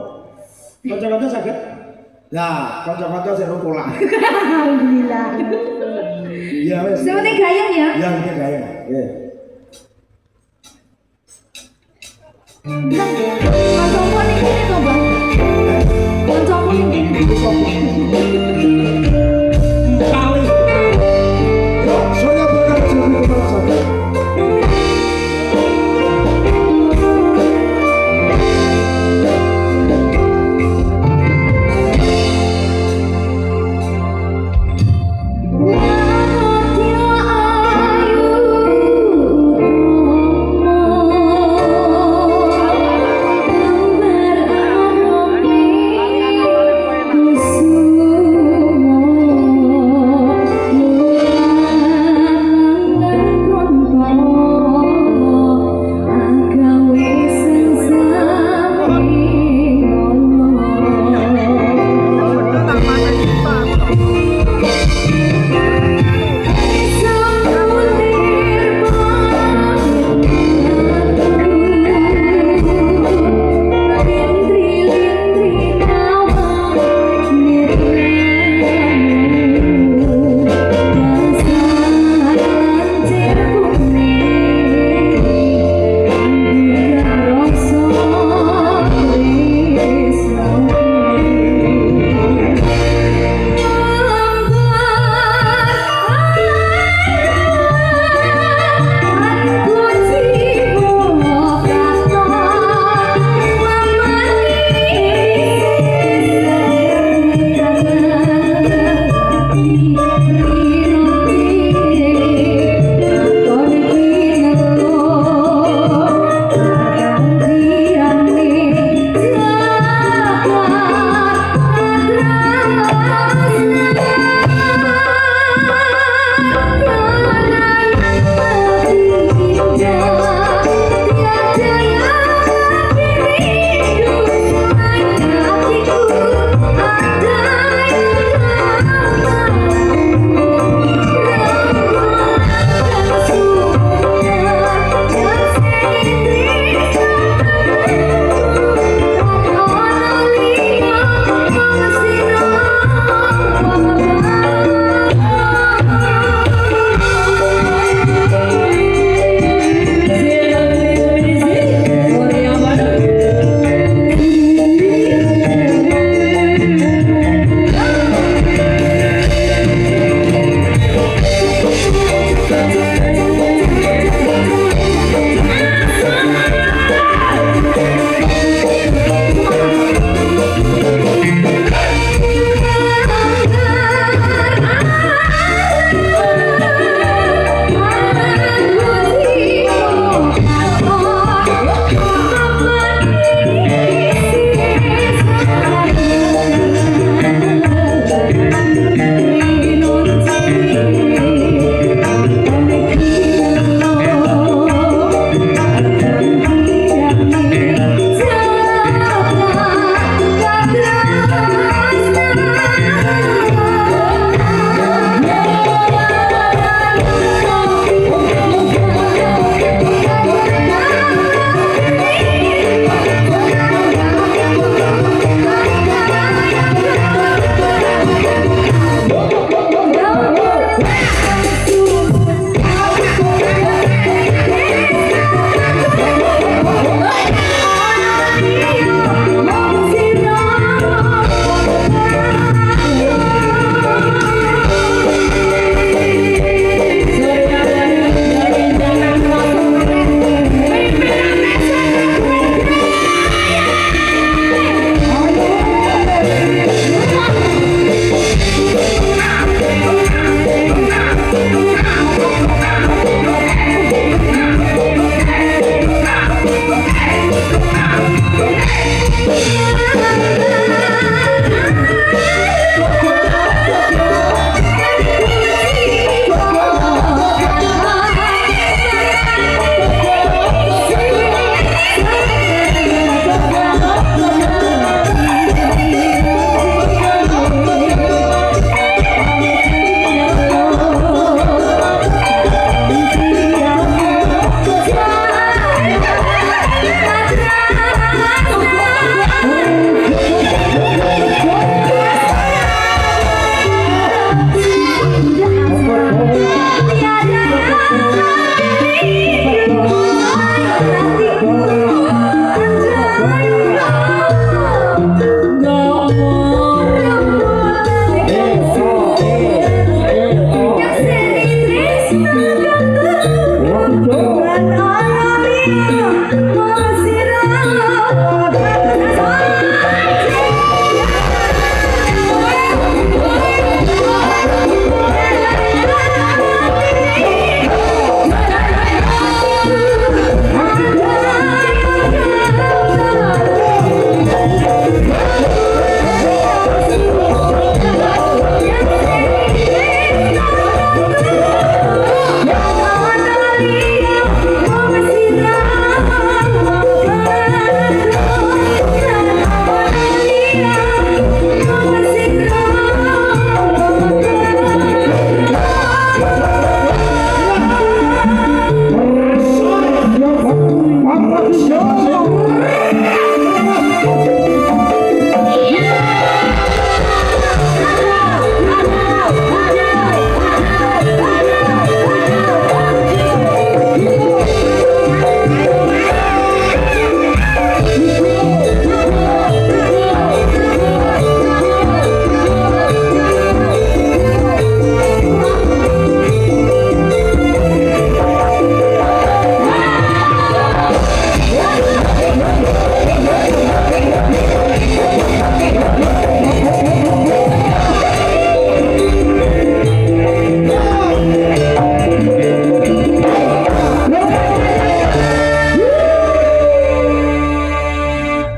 Kanca-kanca saged. Lah, kanca-kanca sing rungkulan. Alhamdulillah. Iya wes. Sing penting gayeng ya. Ya, ini gaya. Nggih. Kancamu ning kene to, Bang. Kancamu ning kene. Kali. Yo, saya bakal jadi teman saya.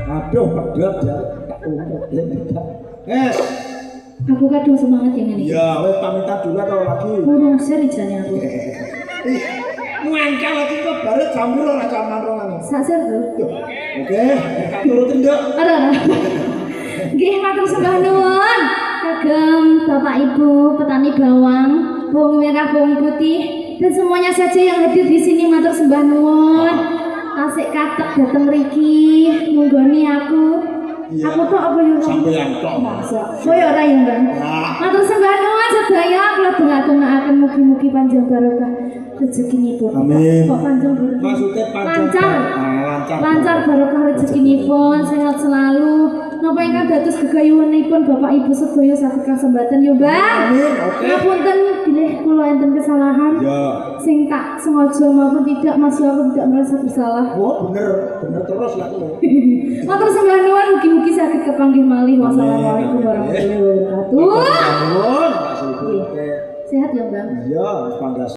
Aduh, pedot ya. Tak umur Aku kadung semangat yang ini. Ya, wes pamitan dulu atau lagi? Burung seri jane aku. Muangkal lagi kok baru jam piro lah jam 6 Saser tuh. Oke, tak turutin dok. Ada. Nggih matur sembah nuwun kagem Bapak Ibu petani bawang, bawang merah, bawang putih dan semuanya saja yang hadir di sini matur sembah nuwun. Asik katek dateng mriki nunggoni aku. Iya. Aku tok apa yo Sampeyan tok. masa. Koyo ora ya, Bang. Nah. Matur sembah nuwun sedaya kula dongak-dongakaken mugi-mugi panjang barokah rezekinipun. Amin. Kok panjang barokah? Maksudnya panjang. Lancar. Lancar. Lancar barokah rezekinipun, sehat selalu. Napa ingkang dados gegayuhanipun Bapak Ibu sedaya saged kasembatan yo, Bang. Amin. Oke. Ngapunten bilih kula enten kesalahan. Ya. Sing tak sengaja maupun tidak Mas aku tidak merasa bersalah. Oh, bener terus lah tuh. Matur sembah nuwun mugi-mugi saged kepanggih malih. Wassalamualaikum warahmatullahi wabarakatuh. Nuwun, Pak Silvi. Oke. Sehat ya, Bang. Iya, panggas.